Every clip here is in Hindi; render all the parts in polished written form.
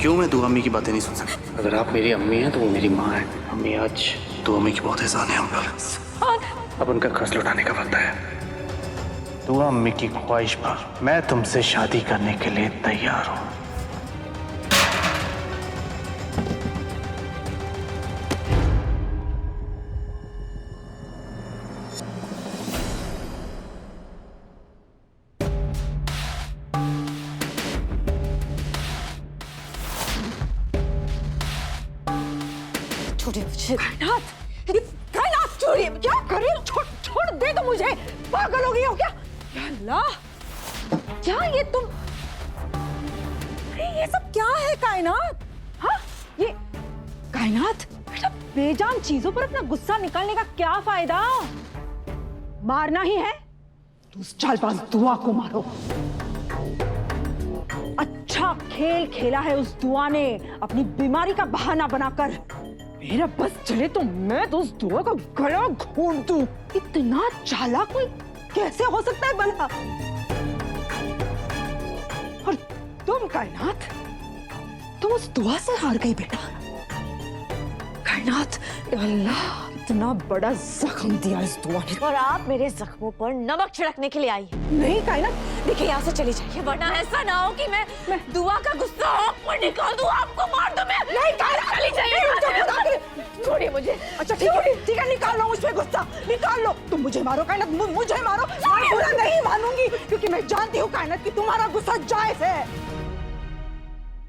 क्यों मैं दुआ अम्मी की बातें नहीं सुन सकता? अगर आप मेरी अम्मी हैं तो वो मेरी माँ है। अम्मी, आज दुआ अम्मी की बहुत एहसान है हम पर। अब उनका कर्ज लौटाने का वक्त है। दुआ अम्मी की ख्वाहिश पर मैं तुमसे शादी करने के लिए तैयार हूँ। छोड़िए मुझे। कायनात छोड़िए, क्या कर रही हो? छोड़ दे तो मुझे। पागल हो गई हो क्या? या अल्लाह, क्या ये तुम? अरे ये सब क्या है कायनात? हाँ ये कायनात बेटा, बेजान चीजों पर अपना गुस्सा निकालने का क्या फायदा? मारना ही है तो उस चालबाज दुआ को मारो। अच्छा खेल खेला है उस दुआ ने अपनी बीमारी का बहाना बनाकर। मेरा बस चले तो मैं तो उस दुआ का गला घोंट दूं। इतना चालाक कोई कैसे हो सकता है भला? और तुम कायनात, तुम उस दुआ से हार गई बेटा। कायनात, अल्लाह इतना बड़ा जख्म दिया इस दुआ ने। और आप मेरे जख्मों पर नमक छिड़कने के लिए आई हैं। नहीं कायनात, देखिए यहाँ से चली जाइए, वरना ऐसा ना हो कि मैं दुआ का गुस्सा आप पर निकाल दूं, आपको मार दूं मैं। नहीं कायनात, चली जाइए। छोड़िए मुझे। अच्छा ठीक है, निकाल लो मुझ पे गुस्सा, निकाल लो। तुम मुझे मारो कायनात, मुझे मारो। मैं बुरा नहीं मानूंगी क्योंकि मैं जानती हूँ कायनात कि तुम्हारा गुस्सा जायज है।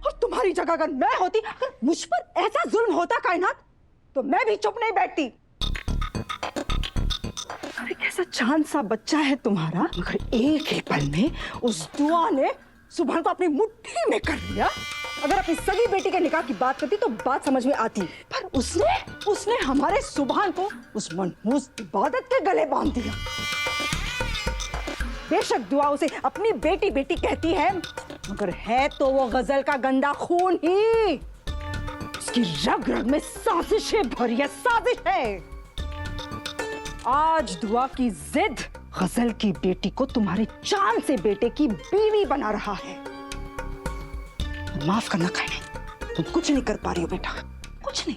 और तुम्हारी जगह अगर मैं होती, अगर मुझ पर ऐसा जुल्म होता कायनात, तो मैं भी चुप नहीं बैठती। अरे कैसा चांद सा बच्चा है तुम्हारा, मगर एक ही पल में उस दुआ ने सुभान को अपनी मुट्ठी में कर लिया। अगर अपनी सगी बेटी के निकाह की बात करती तो बात समझ में आती, पर उसने हमारे सुभान को उस मनहूस इबादत के गले बांध दिया। बेशक दुआ उसे अपनी बेटी बेटी कहती है, मगर है तो वो गजल का गंदा खून ही। उसकी रग रग में साजिशें भरी है, साजिश है। आज दुआ की जिद गजल की बेटी को तुम्हारे चांद से बेटे की बीवी बना रहा है। माफ करना कायनात, तुम कुछ नहीं कर पा रही हो बेटा, कुछ नहीं।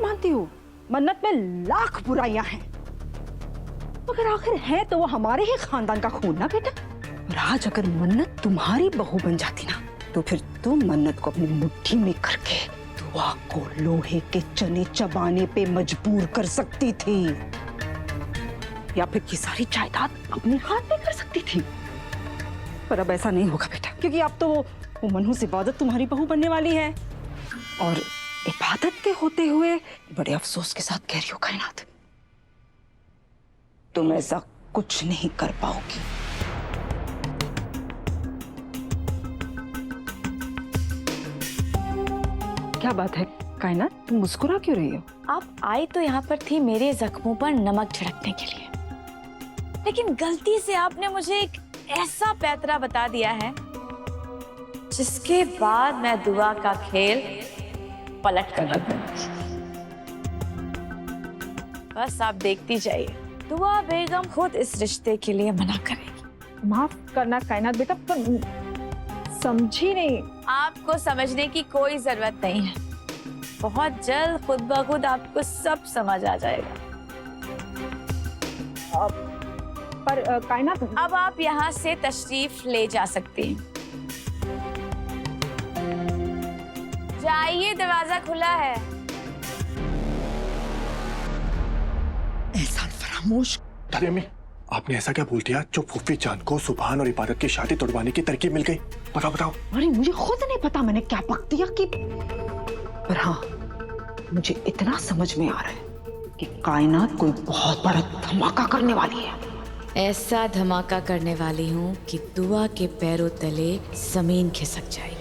मानती हूँ मन्नत में लाख बुराइयां हैं, मगर आखिर है तो वो हमारे ही खानदान का खून ना बेटा। और आज अगर मन्नत तुम्हारी बहू बन जाती ना, तो फिर तुम मन्नत को अपनी मुट्ठी में करके दुआ को लोहे के चने चबाने पे मजबूर कर सकती थी, या फिर ये सारी जायदाद अपने हाथ में कर सकती थी। पर अब ऐसा नहीं होगा बेटा, क्योंकि अब तो वो मनहूस इबादत तुम्हारी बहू बनने वाली है। और इबादत के होते हुए बड़े अफसोस के साथ कह रही हो कायनात, तुम ऐसा कुछ नहीं कर पाओगी। क्या बात है कायनात, तुम मुस्कुरा क्यों रही हो? आप आई तो यहाँ पर थी मेरे जख्मों पर नमक छिड़कने के लिए, लेकिन गलती से आपने मुझे एक ऐसा पैतरा बता दिया है जिसके बाद मैं दुआ का खेल पलट कर रख दूंगी। बस आप देखती जाइए, दुआ बेगम खुद इस रिश्ते के लिए मना करेगी। माफ करना कायनात बेटा, पर समझी नहीं। आपको समझने की कोई जरूरत नहीं है, बहुत जल्द खुद ब खुद आपको सब समझ आ जाएगा। पर कायनात, अब आप यहाँ से तशरीफ ले जा सकती हैं। जाइए, दरवाजा खुला है। एहसान फरामोश। दादी अम्मी, आपने ऐसा क्या बोल दिया जो फूफी जान को सुभान और इबादत की शादी तोड़वाने की तरकीब मिल गई? बताओ। अरे मुझे खुद नहीं पता मैंने क्या पक दिया कि, पर हाँ मुझे इतना समझ में आ रहा है कि कायनात कोई बहुत बड़ा धमाका करने वाली है। ऐसा धमाका करने वाली हूँ कि दुआ के पैरों तले जमीन खिसक जाएगी।